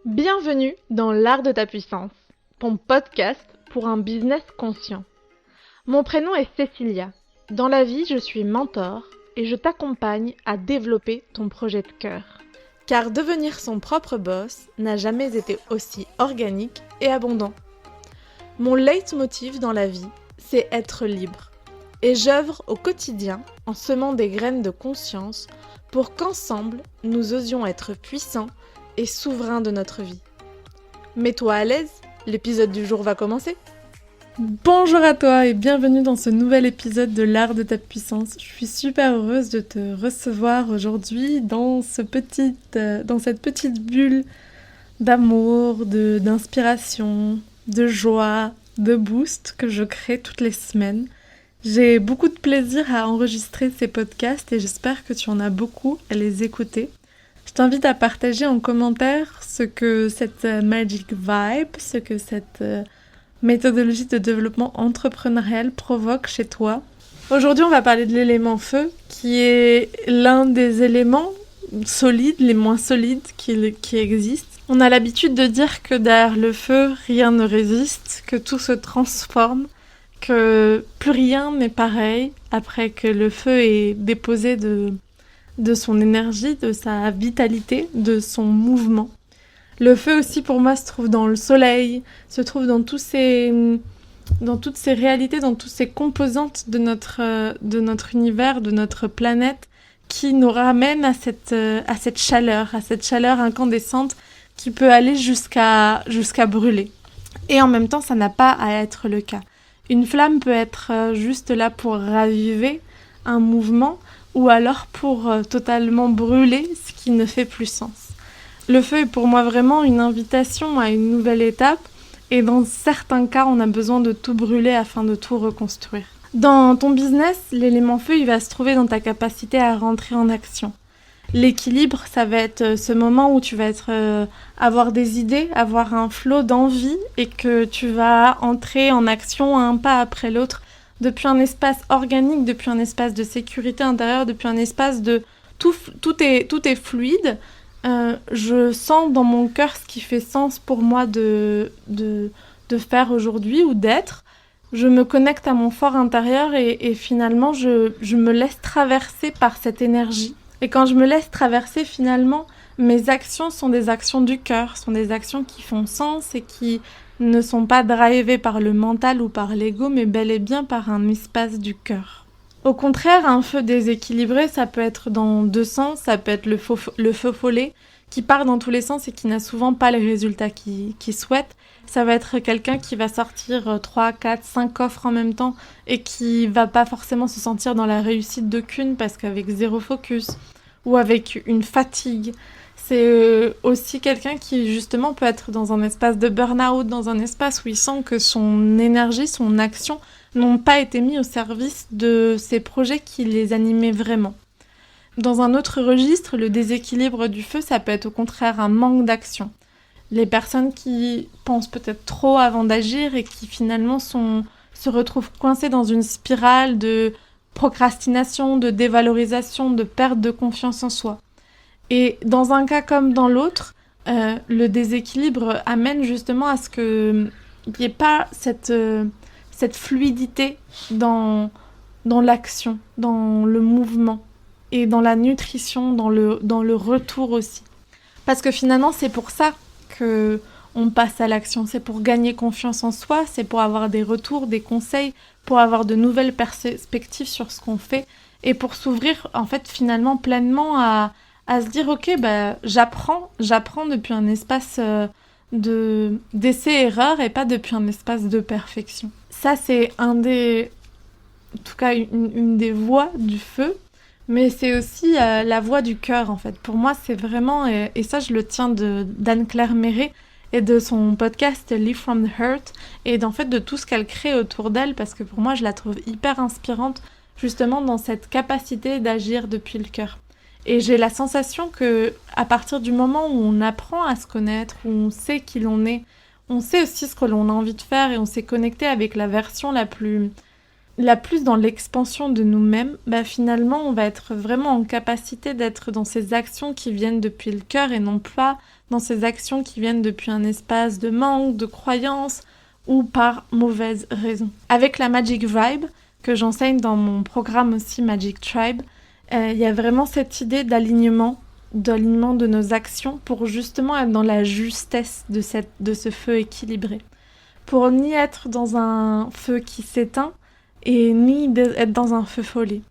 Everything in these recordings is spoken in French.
Bienvenue dans l'art de ta puissance, ton podcast pour un business conscient. Mon prénom est Cécilia. Dans la vie, je suis mentor et je t'accompagne à développer ton projet de cœur. Car devenir son propre boss n'a jamais été aussi organique et abondant. Mon leitmotiv dans la vie, c'est être libre. Et j'œuvre au quotidien en semant des graines de conscience pour qu'ensemble, nous osions être puissants et souverains de notre vie. Mets-toi à l'aise, l'épisode du jour va commencer. Bonjour à toi et bienvenue dans ce nouvel épisode de l'art de ta puissance. Je suis super heureuse de te recevoir aujourd'hui dans cette petite bulle d'amour, d'inspiration, de joie, de boost que je crée toutes les semaines. J'ai beaucoup de plaisir à enregistrer ces podcasts et j'espère que tu en as beaucoup à les écouter. Je t'invite à partager en commentaire ce que cette magic vibe, ce que cette méthodologie de développement entrepreneurial provoque chez toi. Aujourd'hui, on va parler de l'élément feu, qui est l'un des éléments solides, les moins solides qui existent. On a l'habitude de dire que derrière le feu, rien ne résiste, que tout se transforme, que plus rien n'est pareil après que le feu est déposé de son énergie, de sa vitalité, de son mouvement. Le feu aussi pour moi se trouve dans le soleil, se trouve dans toutes ces réalités, dans toutes ces composantes de notre univers, de notre planète, qui nous ramènent à cette chaleur incandescente qui peut aller jusqu'à brûler. Et en même temps, ça n'a pas à être le cas. Une flamme peut être juste là pour raviver un mouvement, ou alors pour totalement brûler ce qui ne fait plus sens. Le feu est pour moi vraiment une invitation à une nouvelle étape, et dans certains cas, on a besoin de tout brûler afin de tout reconstruire. Dans ton business, l'élément feu, il va se trouver dans ta capacité à rentrer en action. L'équilibre, ça va être ce moment où tu vas avoir des idées, avoir un flot d'envie, et que tu vas entrer en action un pas après l'autre, depuis un espace organique, depuis un espace de sécurité intérieure, depuis un espace de... Tout est fluide. Je sens dans mon cœur ce qui fait sens pour moi de faire aujourd'hui ou d'être. Je me connecte à mon fort intérieur et finalement, je me laisse traverser par cette énergie. Et quand je me laisse traverser, finalement, mes actions sont des actions du cœur, sont des actions qui font sens et qui ne sont pas drivées par le mental ou par l'ego, mais bel et bien par un espace du cœur. Au contraire, un feu déséquilibré, ça peut être dans deux sens, ça peut être le feu follet, qui part dans tous les sens et qui n'a souvent pas les résultats qu'il souhaite. Ça va être quelqu'un qui va sortir 3, 4, 5 offres en même temps et qui va pas forcément se sentir dans la réussite d'aucune parce qu'avec zéro focus ou avec une fatigue. C'est aussi quelqu'un qui justement peut être dans un espace de burn-out, dans un espace où il sent que son énergie, son action n'ont pas été mis au service de ces projets qui les animaient vraiment. Dans un autre registre, le déséquilibre du feu, ça peut être au contraire un manque d'action. Les personnes qui pensent peut-être trop avant d'agir et qui finalement se retrouvent coincées dans une spirale de procrastination, de dévalorisation, de perte de confiance en soi. Et dans un cas comme dans l'autre, le déséquilibre amène justement à ce qu'il n'y ait pas cette fluidité dans l'action, dans le mouvement et dans la nutrition, dans le retour aussi. Parce que finalement, c'est pour ça qu'on passe à l'action. C'est pour gagner confiance en soi, c'est pour avoir des retours, des conseils, pour avoir de nouvelles perspectives sur ce qu'on fait et pour s'ouvrir en fait finalement pleinement à se dire ok, j'apprends depuis un espace d'essai-erreur et pas depuis un espace de perfection. Ça, c'est en tout cas une des voies du feu, mais c'est aussi la voie du cœur en fait. Pour moi, c'est vraiment, et ça je le tiens d'Anne-Claire Méret et de son podcast Live from the Heart et en fait de tout ce qu'elle crée autour d'elle, parce que pour moi je la trouve hyper inspirante justement dans cette capacité d'agir depuis le cœur. Et j'ai la sensation que à partir du moment où on apprend à se connaître, où on sait qui l'on est, on sait aussi ce que l'on a envie de faire et on s'est connecté avec la version la plus là plus dans l'expansion de nous-mêmes, finalement, on va être vraiment en capacité d'être dans ces actions qui viennent depuis le cœur et non pas dans ces actions qui viennent depuis un espace de manque, de croyance ou par mauvaise raison. Avec la Magic Vibe, que j'enseigne dans mon programme aussi Magic Tribe, il y a vraiment cette idée d'alignement de nos actions pour justement être dans la justesse de ce feu équilibré. Pour ni être dans un feu qui s'éteint et ni être dans un feu follet.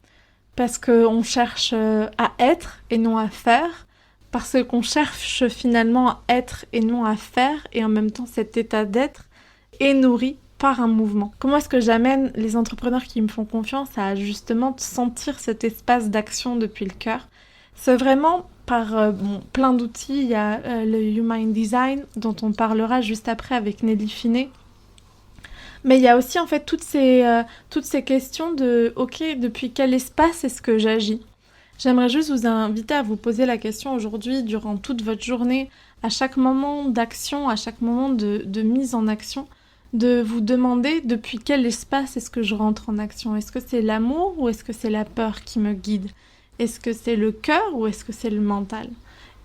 Parce qu'on cherche à être et non à faire, parce qu'on cherche finalement à être et non à faire, et en même temps cet état d'être est nourri par un mouvement. Comment est-ce que j'amène les entrepreneurs qui me font confiance à justement sentir cet espace d'action depuis le cœur? C'est vraiment par plein d'outils. Il y a le Human Design dont on parlera juste après avec Nelly Finet. Mais il y a aussi en fait toutes ces questions de ok, depuis quel espace est-ce que j'agis? J'aimerais juste vous inviter à vous poser la question aujourd'hui, durant toute votre journée, à chaque moment d'action, à chaque moment de mise en action, de vous demander depuis quel espace est-ce que je rentre en action. Est-ce que c'est l'amour ou est-ce que c'est la peur qui me guide? Est-ce que c'est le cœur ou est-ce que c'est le mental?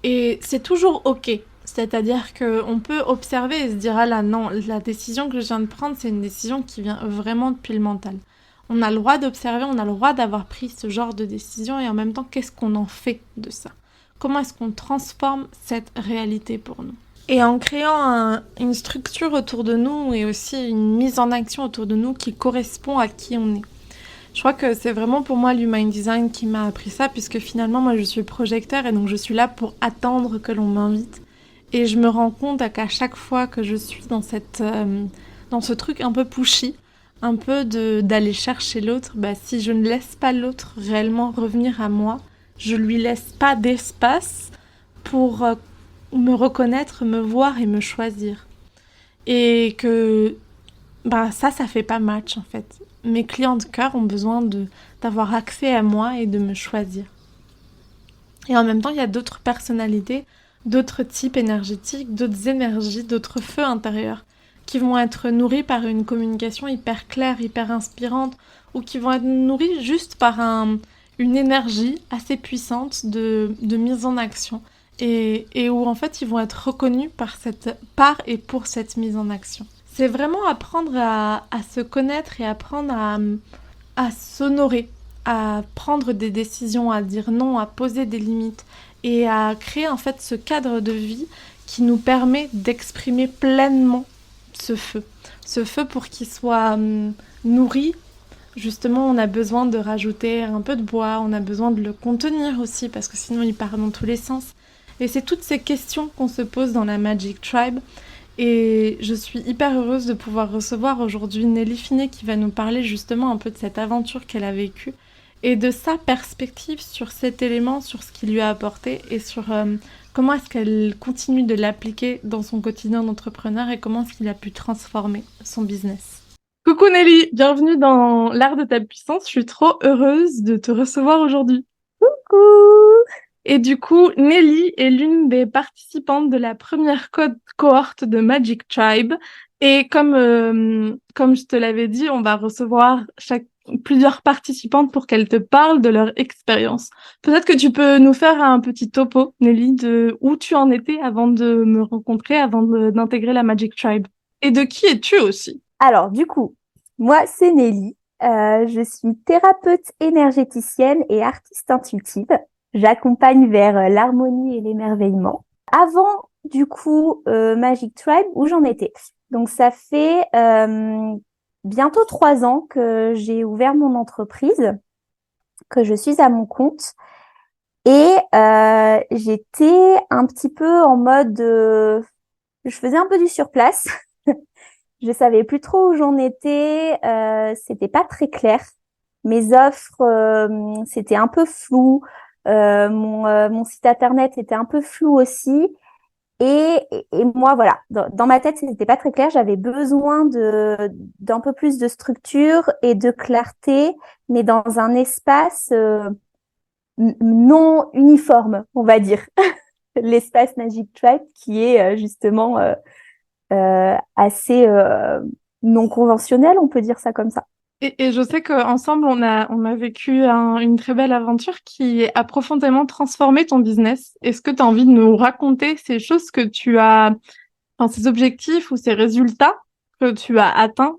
Et c'est toujours ok. C'est-à-dire qu'on peut observer et se dire, ah là non, la décision que je viens de prendre, c'est une décision qui vient vraiment depuis le mental. On a le droit d'observer, on a le droit d'avoir pris ce genre de décision et en même temps, qu'est-ce qu'on en fait de ça? Comment est-ce qu'on transforme cette réalité pour nous? Et en créant une structure autour de nous et aussi une mise en action autour de nous qui correspond à qui on est. Je crois que c'est vraiment pour moi l'Human Design qui m'a appris ça, puisque finalement, moi, je suis projecteur et donc je suis là pour attendre que l'on m'invite. Et je me rends compte qu'à chaque fois que je suis dans dans ce truc un peu pushy, un peu d'aller chercher l'autre, si je ne laisse pas l'autre réellement revenir à moi, je lui laisse pas d'espace pour me reconnaître, me voir et me choisir. Et que ça fait pas match en fait. Mes clients de cœur ont besoin d'avoir accès à moi et de me choisir. Et en même temps, il y a d'autres personnalités, d'autres types énergétiques, d'autres énergies, d'autres feux intérieurs qui vont être nourris par une communication hyper claire, hyper inspirante, ou qui vont être nourris juste par une énergie assez puissante de mise en action, et où en fait ils vont être reconnus par et pour cette mise en action. C'est vraiment apprendre à se connaître et apprendre à s'honorer, à prendre des décisions, à dire non, à poser des limites et à créer en fait ce cadre de vie qui nous permet d'exprimer pleinement ce feu. Ce feu pour qu'il soit nourri. Justement, on a besoin de rajouter un peu de bois, on a besoin de le contenir aussi parce que sinon il part dans tous les sens. Et c'est toutes ces questions qu'on se pose dans la Magic Tribe. Et je suis hyper heureuse de pouvoir recevoir aujourd'hui Nelly Finet qui va nous parler justement un peu de cette aventure qu'elle a vécue et de sa perspective sur cet élément, sur ce qu'il lui a apporté et sur comment est-ce qu'elle continue de l'appliquer dans son quotidien d'entrepreneur et comment est-ce qu'il a pu transformer son business. Coucou Nelly, bienvenue dans l'art de ta puissance. Je suis trop heureuse de te recevoir aujourd'hui. Coucou! Et du coup, Nelly est l'une des participantes de la première cohorte de Magic Tribe. Et comme je te l'avais dit, on va recevoir plusieurs participantes pour qu'elles te parlent de leur expérience. Peut-être que tu peux nous faire un petit topo, Nelly, de où tu en étais avant de me rencontrer, avant d'intégrer la Magic Tribe. Et de qui es-tu aussi? Alors, du coup, moi, c'est Nelly. Je suis thérapeute énergéticienne et artiste intuitive. J'accompagne vers l'harmonie et l'émerveillement. Avant, du coup, Magic Tribe, où j'en étais? Donc, ça fait bientôt 3 ans que j'ai ouvert mon entreprise, que je suis à mon compte. Et j'étais un petit peu en mode... je faisais un peu du surplace. Je savais plus trop où j'en étais, c'était pas très clair. Mes offres, c'était un peu flou. Mon site internet était un peu flou aussi. Et moi, voilà, dans ma tête, c'était pas très clair. J'avais besoin d'un peu plus de structure et de clarté, mais dans un espace non uniforme, on va dire. L'espace Magic Tribe qui est justement assez non conventionnel, on peut dire ça comme ça. Et je sais qu'ensemble, on a vécu une très belle aventure qui a profondément transformé ton business. Est-ce que tu as envie de nous raconter ces choses que tu as, enfin, ces objectifs ou ces résultats que tu as atteints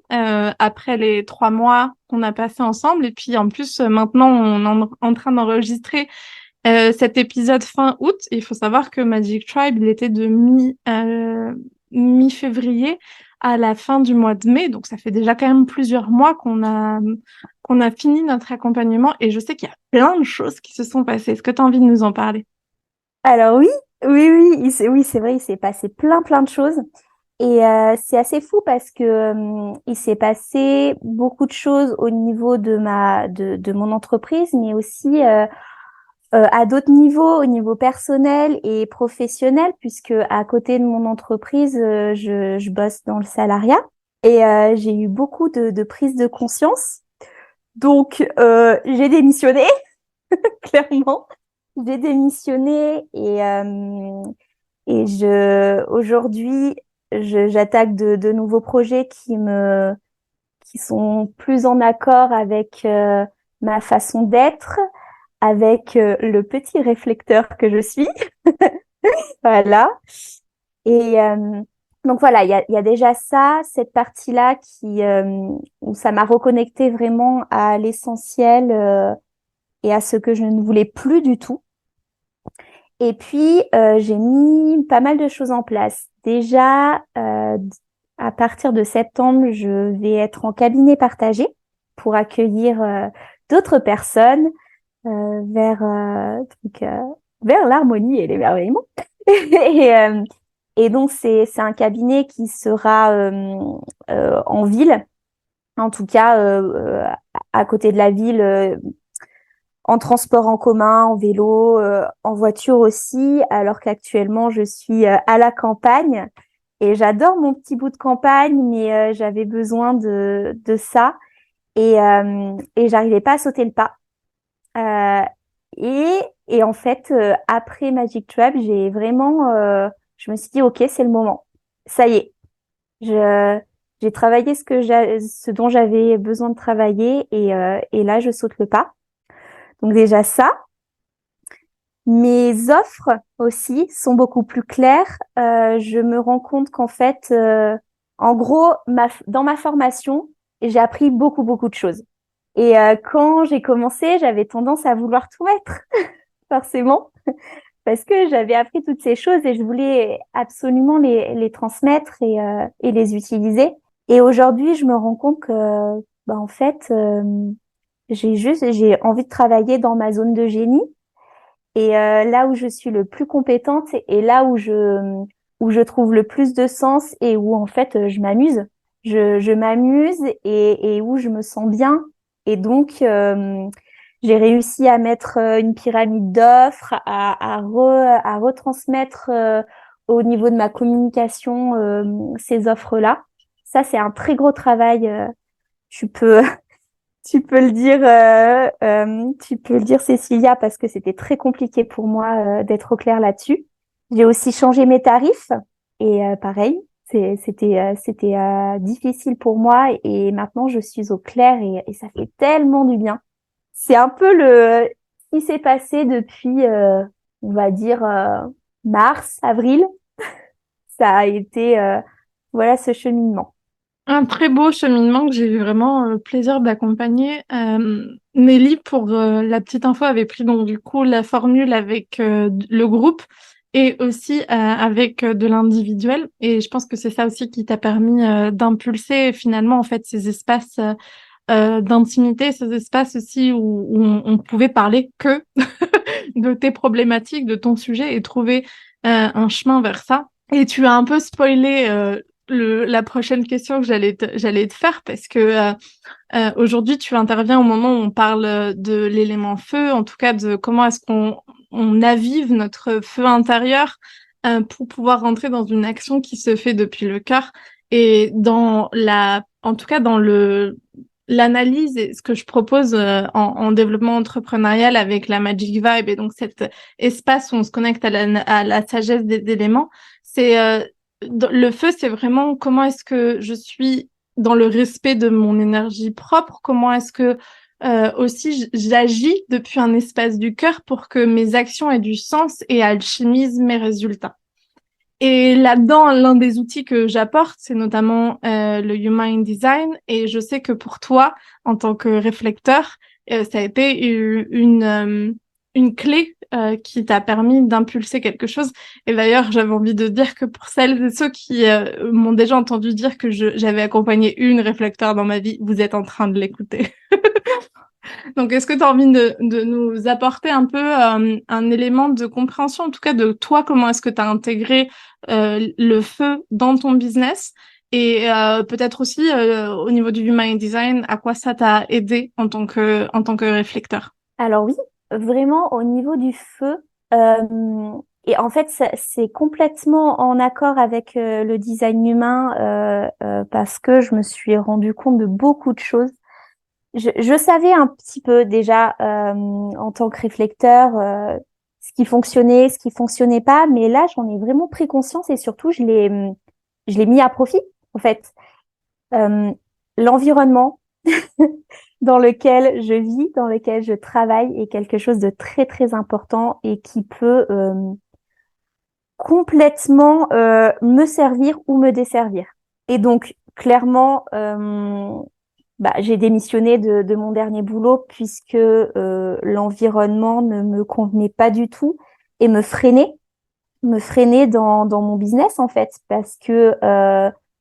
après les 3 mois qu'on a passés ensemble? Et puis en plus, maintenant, on est en train d'enregistrer cet épisode fin août. Il faut savoir que Magic Tribe, il était de mi-février à la fin du mois de mai. Donc, ça fait déjà quand même plusieurs mois qu'on a fini notre accompagnement. Et je sais qu'il y a plein de choses qui se sont passées. Est-ce que tu as envie de nous en parler? Alors oui, oui, oui, oui, c'est vrai, il s'est passé plein de choses. Et c'est assez fou parce que il s'est passé beaucoup de choses au niveau de mon entreprise, mais aussi à d'autres niveaux, au niveau personnel et professionnel, puisque à côté de mon entreprise, je bosse dans le salariat et j'ai eu beaucoup de prise de conscience. Donc j'ai démissionné, clairement. J'ai démissionné et aujourd'hui j'attaque de nouveaux projets qui sont plus en accord avec ma façon d'être, avec le petit réflecteur que je suis. Voilà. Et donc voilà, il y a déjà ça, cette partie-là où ça m'a reconnecté vraiment à l'essentiel et à ce que je ne voulais plus du tout. Et puis j'ai mis pas mal de choses en place. Déjà, à partir de septembre, je vais être en cabinet partagé pour accueillir d'autres personnes vers vers l'harmonie et l'émerveillement. et, et donc c'est un cabinet qui sera en ville, en tout cas à côté de la ville, en transport en commun, en vélo, en voiture aussi, alors qu'actuellement je suis à la campagne et j'adore mon petit bout de campagne, mais j'avais besoin de ça et j'arrivais pas à sauter le pas. Euh, et en fait, après Magic Trap, je me suis dit, ok, c'est le moment. Ça y est, j'ai travaillé ce dont j'avais besoin de travailler et là, je saute le pas. Donc déjà ça. Mes offres aussi sont beaucoup plus claires. Je me rends compte qu'en fait, en gros, dans ma formation, j'ai appris beaucoup de choses. Et quand j'ai commencé, j'avais tendance à vouloir tout mettre, forcément, parce que j'avais appris toutes ces choses et je voulais absolument les transmettre et les utiliser. Et aujourd'hui, je me rends compte que, bah, en fait, j'ai envie de travailler dans ma zone de génie et là où je suis le plus compétente et là où je trouve le plus de sens et où en fait je m'amuse. Je m'amuse et où je me sens bien. Et donc j'ai réussi à mettre une pyramide d'offres, à retransmettre au niveau de ma communication ces offres-là. Ça, c'est un très gros travail. Tu peux Tu peux le dire, tu peux le dire, Cécilia, parce que c'était très compliqué pour moi d'être au clair là-dessus. J'ai aussi changé mes tarifs et pareil, c'était difficile pour moi et maintenant je suis au clair et ça fait tellement du bien. C'est un peu ce qui s'est passé depuis, on va dire mars, avril. Ça a été voilà ce cheminement. Un très beau cheminement que j'ai eu vraiment le plaisir d'accompagner. Nelly, pour la petite info, avait pris donc du coup la formule avec le groupe et aussi avec de l'individuel. Et je pense que c'est ça aussi qui t'a permis d'impulser finalement en fait ces espaces d'intimité, ces espaces aussi où on pouvait parler que de tes problématiques, de ton sujet et trouver un chemin vers ça. Et tu as un peu spoilé la prochaine question que j'allais te faire parce que aujourd'hui tu interviens au moment où on parle de l'élément feu, en tout cas de comment est-ce qu'on avive notre feu intérieur pour pouvoir rentrer dans une action qui se fait depuis le cœur et en tout cas dans l'analyse et ce que je propose en développement entrepreneurial avec la Magic Vibe et donc cet espace où on se connecte à la sagesse des éléments, c'est le feu, c'est vraiment comment est-ce que je suis dans le respect de mon énergie propre, comment est-ce que aussi j'agis depuis un espace du cœur pour que mes actions aient du sens et alchimisent mes résultats. Et là-dedans, l'un des outils que j'apporte, c'est notamment le Human Design. Et je sais que pour toi, en tant que réflecteur, ça a été une clé qui t'a permis d'impulser quelque chose. Et d'ailleurs, j'avais envie de dire que pour celles et ceux qui m'ont déjà entendu dire que j'avais accompagné une réflecteur dans ma vie, vous êtes en train de l'écouter. Donc, est-ce que tu as envie de nous apporter un peu un élément de compréhension, en tout cas de toi, comment est-ce que tu as intégré le feu dans ton business et peut-être aussi au niveau du Human Design, à quoi ça t'a aidé en tant que réflecteur? Alors oui, vraiment au niveau du feu, et en fait c'est complètement en accord avec le design humain parce que je me suis rendu compte de beaucoup de choses. Je savais un petit peu déjà en tant que réflecteur ce qui fonctionnait, ce qui fonctionnait pas, mais là j'en ai vraiment pris conscience et surtout je l'ai mis à profit en fait. Euh, L'environnement dans lequel je vis, dans lequel je travaille est quelque chose de très très important et qui peut complètement me servir ou me desservir. Et donc clairement, j'ai démissionné de mon dernier boulot puisque l'environnement ne me convenait pas du tout et me freinait dans mon business en fait parce que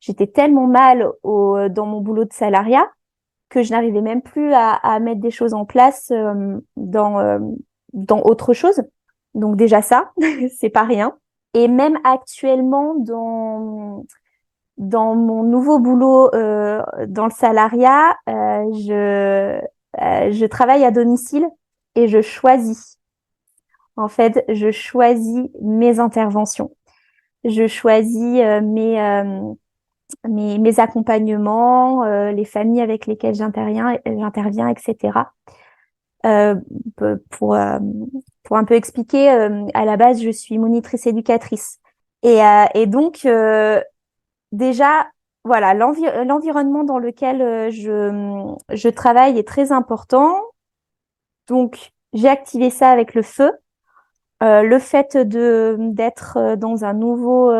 j'étais tellement mal dans mon boulot de salariat que je n'arrivais même plus à mettre des choses en place dans autre chose. Donc déjà ça, c'est pas rien. Et même actuellement dans mon nouveau boulot dans le salariat, je travaille à domicile et je choisis. En fait, je choisis mes interventions. Je choisis mes accompagnements, les familles avec lesquelles j'interviens, etc. Euh, pour, euh, pour un peu expliquer, à la base, je suis monitrice éducatrice. Et donc, déjà, voilà, l'environnement dans lequel je travaille est très important. Donc, j'ai activé ça avec le feu. Le fait d'être dans un nouveau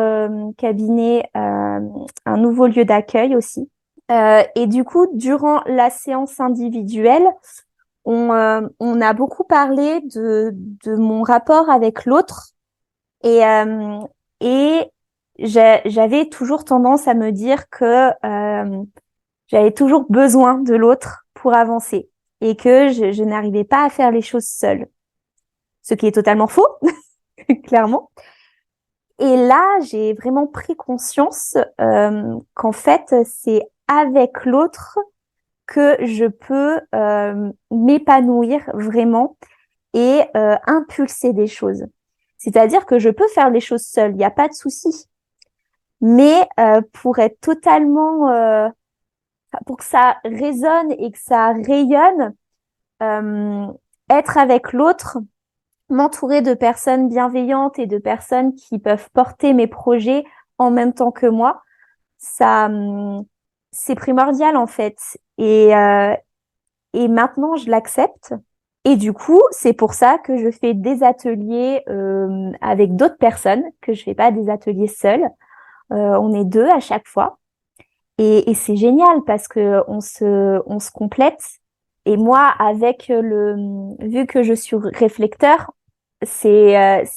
cabinet, un nouveau lieu d'accueil aussi. Et du coup, durant la séance individuelle, on a beaucoup parlé de mon rapport avec l'autre et, et j'avais toujours tendance à me dire que j'avais toujours besoin de l'autre pour avancer et que je n'arrivais pas à faire les choses seule. Ce qui est totalement faux, clairement. Et là, j'ai vraiment pris conscience qu'en fait, c'est avec l'autre que je peux m'épanouir vraiment et impulser des choses. C'est-à-dire que je peux faire les choses seule, il n'y a pas de souci. Mais pour être totalement, pour que ça résonne et que ça rayonne, être avec l'autre, m'entourer de personnes bienveillantes et de personnes qui peuvent porter mes projets en même temps que moi, ça, c'est primordial en fait. Et maintenant, je l'accepte. Et du coup, c'est pour ça que je fais des ateliers avec d'autres personnes, que je fais pas des ateliers seuls. On est deux à chaque fois. Et c'est génial parce que on se complète. Et moi, vu que je suis réflecteur, c'est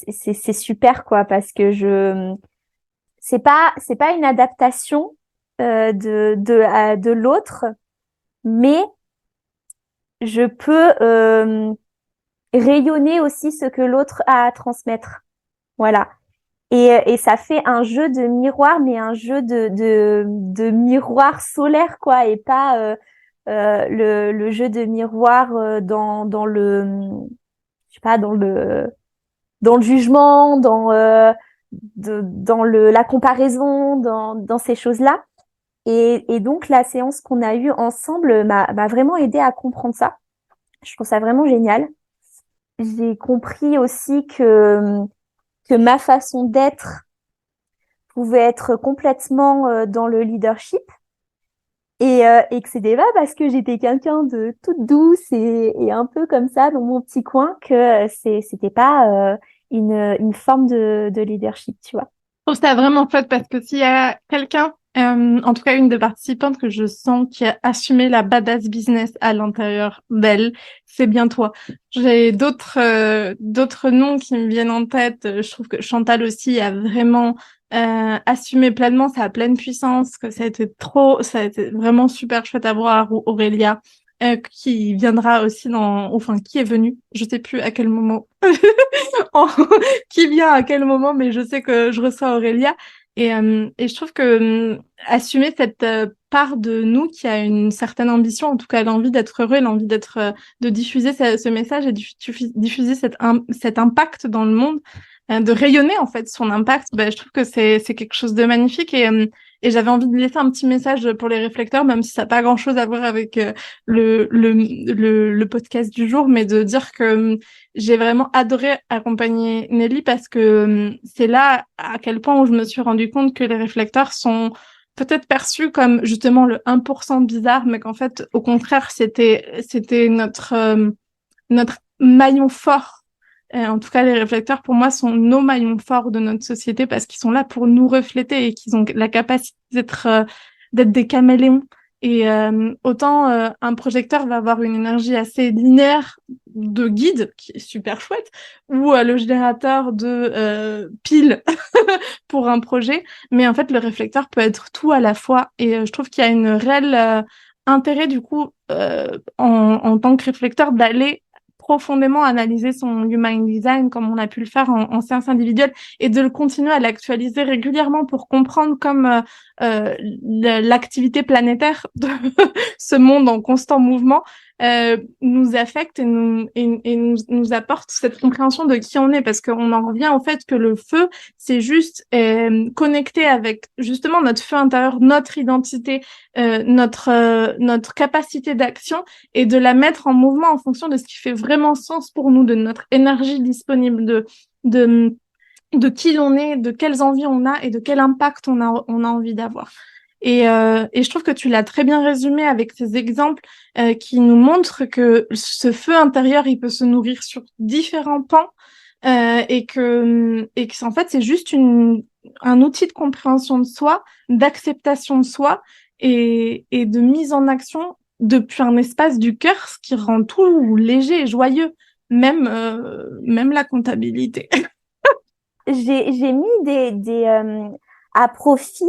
super quoi parce que c'est pas une adaptation de l'autre, mais je peux rayonner aussi ce que l'autre a à transmettre. Voilà. Et ça fait un jeu de miroir, mais un jeu de miroir solaire, quoi, et pas le jeu de miroir dans le, je sais pas, dans le jugement, dans la comparaison, dans ces choses-là. Et donc, la séance qu'on a eue ensemble m'a vraiment aidé à comprendre ça. Je trouve ça vraiment génial. J'ai compris aussi que ma façon d'être pouvait être complètement dans le leadership et que c'était pas parce que j'étais quelqu'un de toute douce et un peu comme ça dans mon petit coin que c'était pas une forme de leadership, tu vois. Je trouve ça vraiment chouette parce que s'il y a quelqu'un, en tout cas une des participantes que je sens qui a assumé la badass business à l'intérieur d'elle, c'est bien toi. J'ai d'autres noms qui me viennent en tête. Je trouve que Chantal aussi a vraiment assumé pleinement sa pleine puissance, que ça a été vraiment super chouette à voir. Ou Aurélia, qui viendra aussi enfin qui est venue, je sais plus à quel moment. en- qui vient à quel moment, mais je sais que je reçois Aurélia. Et je trouve que assumer cette part de nous qui a une certaine ambition, en tout cas l'envie d'être heureux, l'envie de diffuser ce message et diffuser cet impact dans le monde, de rayonner en fait son impact, ben, je trouve que c'est quelque chose de magnifique et j'avais envie de laisser un petit message pour les réflecteurs, même si ça n'a pas grand-chose à voir avec le podcast du jour, mais de dire que j'ai vraiment adoré accompagner Nelly parce que c'est là à quel point où je me suis rendu compte que les réflecteurs sont peut-être perçus comme justement le 1% bizarre, mais qu'en fait, au contraire, c'était notre maillon fort. En tout cas, les réflecteurs, pour moi, sont nos maillons forts de notre société parce qu'ils sont là pour nous refléter et qu'ils ont la capacité d'être des caméléons. Et autant un projecteur va avoir une énergie assez linéaire de guide, qui est super chouette, ou le générateur de piles pour un projet. Mais en fait, le réflecteur peut être tout à la fois. Et je trouve qu'il y a une réelle intérêt, du coup, en tant que réflecteur, d'aller profondément analyser son human design comme on a pu le faire en séance individuelle et de le continuer à l'actualiser régulièrement pour comprendre comme l'activité planétaire de ce monde en constant mouvement nous affecte et nous apporte cette compréhension de qui on est parce qu'on en revient au fait que le feu c'est juste connecté avec justement notre feu intérieur, notre identité, notre capacité d'action et de la mettre en mouvement en fonction de ce qui fait vraiment sens pour nous, de notre énergie disponible, de, de qui l'on est, de quelles envies on a et de quel impact on a envie d'avoir. Et je trouve que tu l'as très bien résumé avec ces exemples qui nous montrent que ce feu intérieur, il peut se nourrir sur différents pans et que en fait, c'est juste un outil de compréhension de soi, d'acceptation de soi et de mise en action depuis un espace du cœur, ce qui rend tout léger et joyeux, même la comptabilité. J'ai mis à profit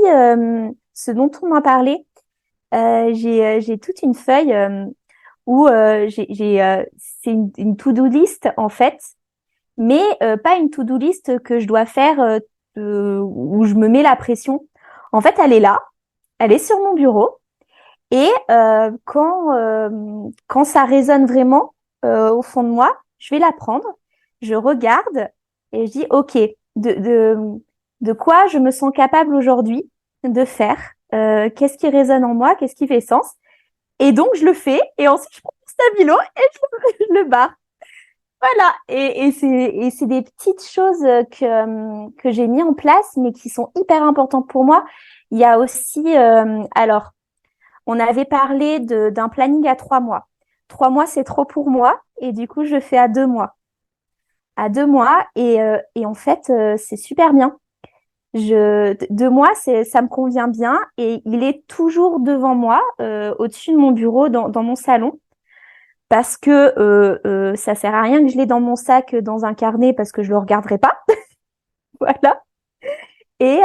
ce dont on m'a parlé. J'ai toute une feuille où c'est une to-do list en fait, mais pas une to-do list que je dois faire où je me mets la pression. En fait, elle est là, elle est sur mon bureau et quand ça résonne vraiment au fond de moi, je vais la prendre, je regarde et je dis OK, de quoi je me sens capable aujourd'hui de faire, qu'est-ce qui résonne en moi, qu'est-ce qui fait sens. Et donc, je le fais et ensuite, je prends mon stabilo et je le barre. Voilà, et c'est des petites choses que j'ai mis en place, mais qui sont hyper importantes pour moi. Il y a aussi, alors, on avait parlé d'un planning à 3 mois. 3 mois, c'est trop pour moi, et du coup, je fais à 2 mois. À 2 mois, et en fait, c'est super bien. 2 mois, ça me convient bien, et il est toujours devant moi, au-dessus de mon bureau, dans mon salon. Parce que ça sert à rien que je l'ai dans mon sac, dans un carnet, parce que je le regarderai pas. Voilà. Et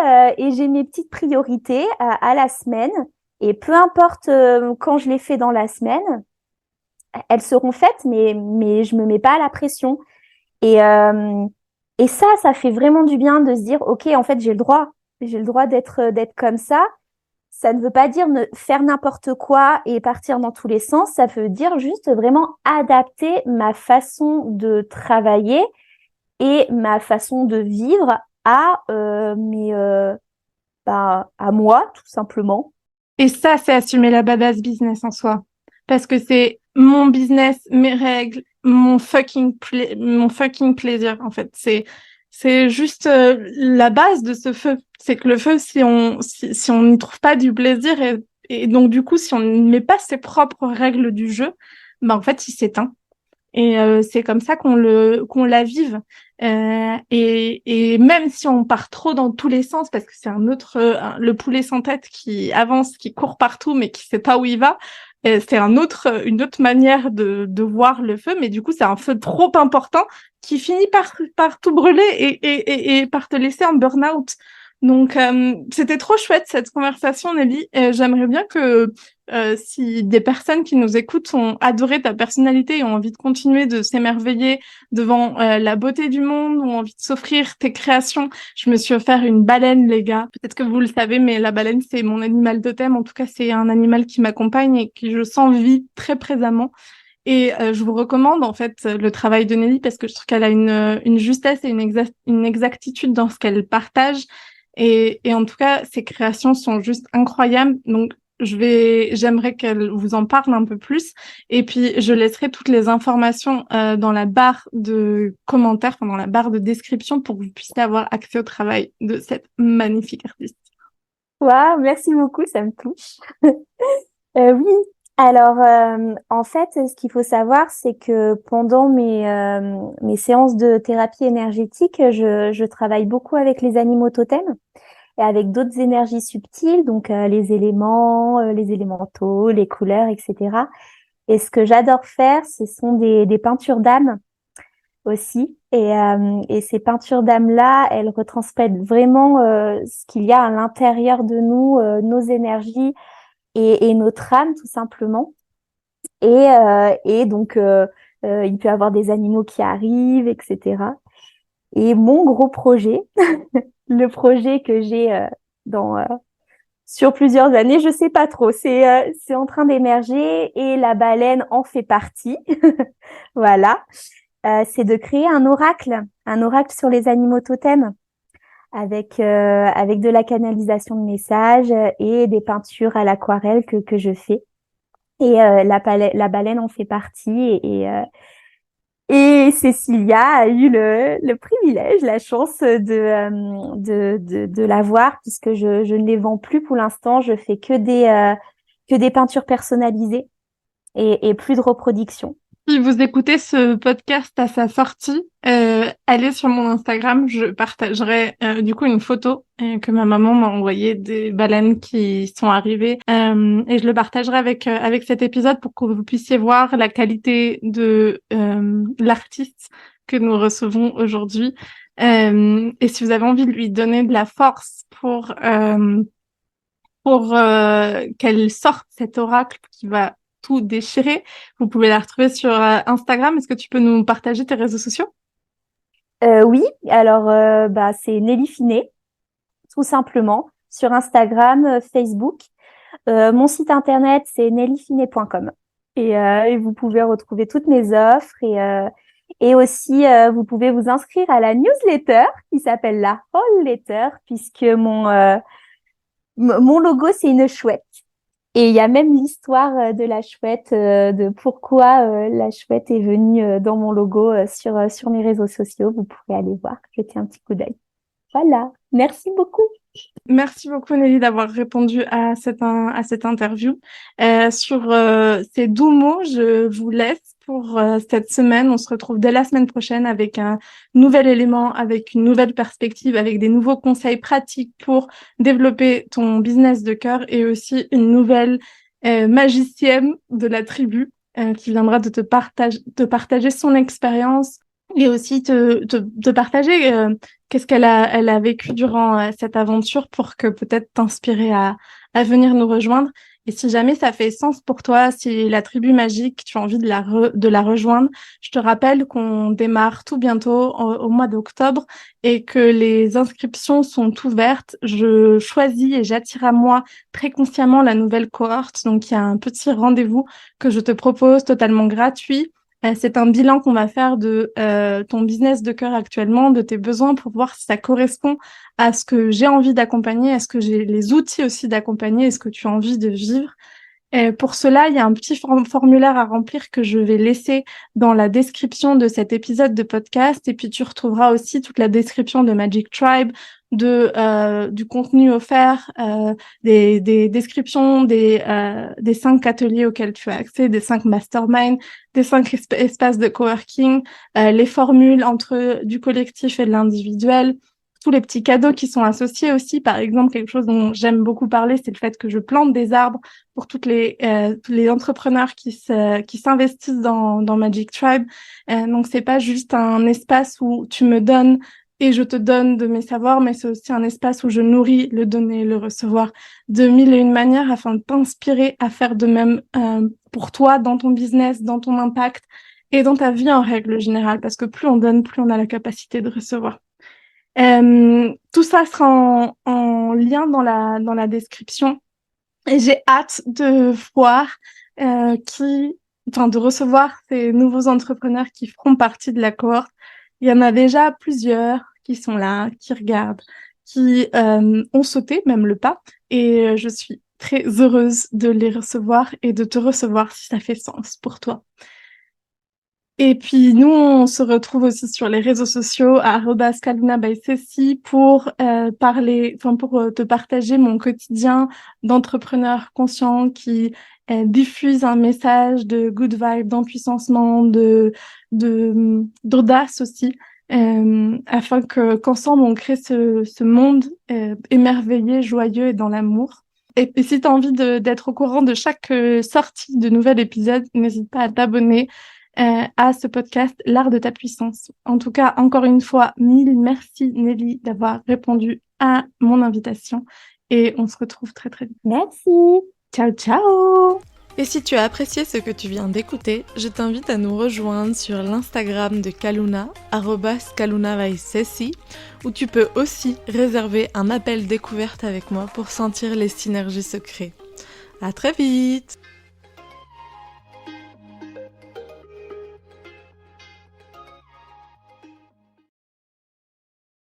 j'ai mes petites priorités à la semaine. Et peu importe quand je les fais dans la semaine, elles seront faites, mais je me mets pas la pression. Et, euh, et ça fait vraiment du bien de se dire, OK, en fait, j'ai le droit. J'ai le droit d'être comme ça. Ça ne veut pas dire faire n'importe quoi et partir dans tous les sens. Ça veut dire juste vraiment adapter ma façon de travailler et ma façon de vivre à moi, tout simplement. Et ça, c'est assumer la badass business en soi. Parce que c'est mon business, mes règles, mon fucking plaisir, en fait. C'est juste la base de ce feu. C'est que le feu, si on n'y trouve pas du plaisir et donc du coup, si on ne met pas ses propres règles du jeu, bah en fait, il s'éteint. Et c'est comme ça qu'on la vive. Et même si on part trop dans tous les sens, parce que c'est le poulet sans tête qui avance, qui court partout, mais qui sait pas où il va, c'est une autre manière de voir le feu. Mais du coup, c'est un feu trop important qui finit par tout brûler et par te laisser en burn-out. Donc, c'était trop chouette cette conversation, Nelly. J'aimerais bien que si des personnes qui nous écoutent ont adoré ta personnalité et ont envie de continuer de s'émerveiller devant la beauté du monde, ont envie de s'offrir tes créations, je me suis offert une baleine, les gars. Peut-être que vous le savez, mais la baleine, c'est mon animal totem. En tout cas, c'est un animal qui m'accompagne et que je sens vivre très présamment. Et je vous recommande en fait le travail de Nelly parce que je trouve qu'elle a une justesse et une exactitude dans ce qu'elle partage. Et en tout cas, ses créations sont juste incroyables. Donc, j'aimerais qu'elle vous en parle un peu plus. Et puis, je laisserai toutes les informations dans la barre de commentaires, enfin, dans la barre de description pour que vous puissiez avoir accès au travail de cette magnifique artiste. Waouh, merci beaucoup, ça me touche. Oui, alors en fait, ce qu'il faut savoir, c'est que pendant mes séances de thérapie énergétique, je travaille beaucoup avec les animaux totems et avec d'autres énergies subtiles, donc les éléments, les élémentaux, les couleurs, etc. Et ce que j'adore faire, ce sont des peintures d'âme aussi. Et ces peintures d'âme-là, elles retransmettent vraiment ce qu'il y a à l'intérieur de nous, nos énergies et notre âme, tout simplement. Et donc, il peut y avoir des animaux qui arrivent, etc. Et mon gros projet, le projet que j'ai dans sur plusieurs années, je sais pas trop, c'est en train d'émerger et la baleine en fait partie. Voilà. C'est de créer un oracle sur les animaux totems avec de la canalisation de messages et des peintures à l'aquarelle que je fais. Et la baleine en fait partie et Cécilia a eu le privilège, la chance de la voir puisque je ne les vends plus pour l'instant. Je fais que des peintures personnalisées et plus de reproduction. Si vous écoutez ce podcast à sa sortie, allez sur mon Instagram, je partagerai du coup une photo que ma maman m'a envoyée des baleines qui sont arrivées et je le partagerai avec cet épisode pour que vous puissiez voir la qualité de l'artiste que nous recevons aujourd'hui. Et si vous avez envie de lui donner de la force pour qu'elle sorte cet oracle qui va tout déchirer. Vous pouvez la retrouver sur Instagram. Est-ce que tu peux nous partager tes réseaux sociaux? Oui, alors bah c'est Nelly Finet, tout simplement, sur Instagram, Facebook. Mon site internet, c'est nellyfinet.com. Et vous pouvez retrouver toutes mes offres et aussi vous pouvez vous inscrire à la newsletter qui s'appelle la Whole Letter puisque mon logo, c'est une chouette. Et il y a même l'histoire de la chouette, de pourquoi la chouette est venue dans mon logo sur mes réseaux sociaux. Vous pouvez aller voir, jeter un petit coup d'œil. Voilà. Merci beaucoup. Merci beaucoup Nelly d'avoir répondu à cette interview. Sur ces doux mots, je vous laisse pour cette semaine. On se retrouve dès la semaine prochaine avec un nouvel élément, avec une nouvelle perspective, avec des nouveaux conseils pratiques pour développer ton business de cœur et aussi une nouvelle magicienne de la tribu qui viendra te partager son expérience et aussi te partager qu'est-ce elle a vécu durant cette aventure pour que peut-être t'inspirer à venir nous rejoindre. Et si jamais ça fait sens pour toi, si la tribu magique, tu as envie de la rejoindre, je te rappelle qu'on démarre tout bientôt au mois d'octobre et que les inscriptions sont ouvertes. Je choisis et j'attire à moi très consciemment la nouvelle cohorte. Donc, il y a un petit rendez-vous que je te propose totalement gratuit. C'est un bilan qu'on va faire de ton business de cœur actuellement, de tes besoins pour voir si ça correspond à ce que j'ai envie d'accompagner, est-ce que j'ai les outils aussi d'accompagner, est-ce que tu as envie de vivre. Et pour cela, il y a un petit formulaire à remplir que je vais laisser dans la description de cet épisode de podcast. Et puis, tu retrouveras aussi toute la description de Magic Tribe, du contenu offert, des descriptions des 5 ateliers auxquels tu as accès, des 5 masterminds, des 5 espaces de coworking, les formules entre du collectif et de l'individuel, tous les petits cadeaux qui sont associés aussi. Par exemple, quelque chose dont j'aime beaucoup parler, c'est le fait que je plante des arbres pour tous les entrepreneurs qui s'investissent dans Magic Tribe. Donc, c'est pas juste un espace où tu me donnes et je te donne de mes savoirs, mais c'est aussi un espace où je nourris le donner et le recevoir de mille et une manières afin de t'inspirer à faire de même pour toi, dans ton business, dans ton impact et dans ta vie en règle générale, parce que plus on donne, plus on a la capacité de recevoir. Tout ça sera en lien dans la description et j'ai hâte de voir de recevoir ces nouveaux entrepreneurs qui feront partie de la cohorte. Il y en a déjà plusieurs qui sont là, qui regardent, qui ont sauté même le pas et je suis très heureuse de les recevoir et de te recevoir si ça fait sens pour toi. Et puis nous, on se retrouve aussi sur les réseaux sociaux à @kaluna by Ceci pour pour te partager mon quotidien d'entrepreneur conscient qui diffuse un message de good vibe, d'empuissancement, d'audace aussi, afin qu'ensemble on crée ce monde émerveillé, joyeux et dans l'amour. Et si tu as envie d'être au courant de chaque sortie de nouvel épisode, n'hésite pas à t'abonner à ce podcast, L'Art de ta puissance. En tout cas, encore une fois, mille merci Nelly d'avoir répondu à mon invitation et on se retrouve très très vite. Merci. Ciao, ciao! Et si tu as apprécié ce que tu viens d'écouter, je t'invite à nous rejoindre sur l'Instagram de Kaluna, @KalunaByCeci, où tu peux aussi réserver un appel découverte avec moi pour sentir les synergies se créer. À très vite!